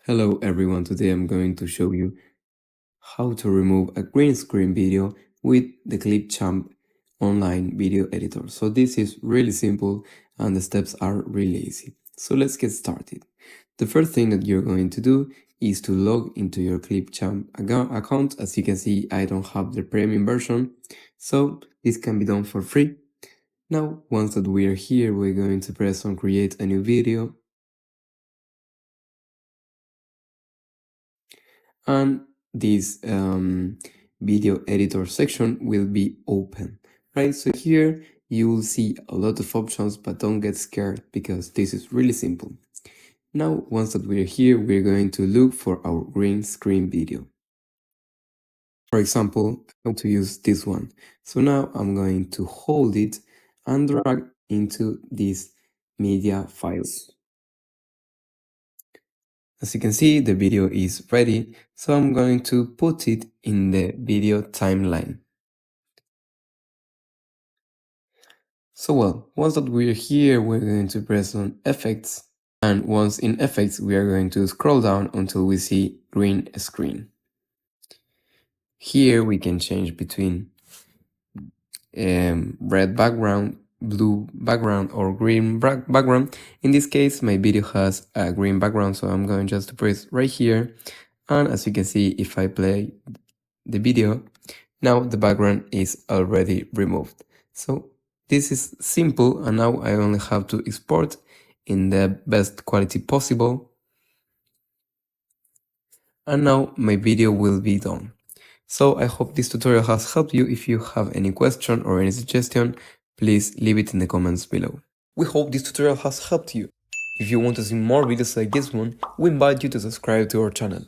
Hello everyone, today I'm going to show you how to remove a green screen video with the Clipchamp online video editor. So this is really simple and the steps are really easy. So let's get started. The first thing that you're going to do is to log into your Clipchamp account. As you can see, I don't have the premium version, so this can be done for free. Now, once that we are here, we're going to press on create a new video. And this video editor section will be open, right? So here you will see a lot of options, but don't get scared because this is really simple. Now, once that we're here, we're going to look for our green screen video. For example, I want to use this one. So now I'm going to hold it and drag into these media files. As you can see, the video is ready, so I'm going to put it in the video timeline. So well, once that we're here, we're going to press on Effects, and once in Effects, we are going to scroll down until we see green screen. Here we can change between red background, blue background, or green background. In this case, my video has a green background, so I'm going just to press right here. And as you can see, if I play the video, now the background is already removed. So this is simple, and now I only have to export in the best quality possible. And now my video will be done. So I hope this tutorial has helped you. If you have any question or any suggestion, please leave it in the comments below. We hope this tutorial has helped you. If you want to see more videos like this one, we invite you to subscribe to our channel.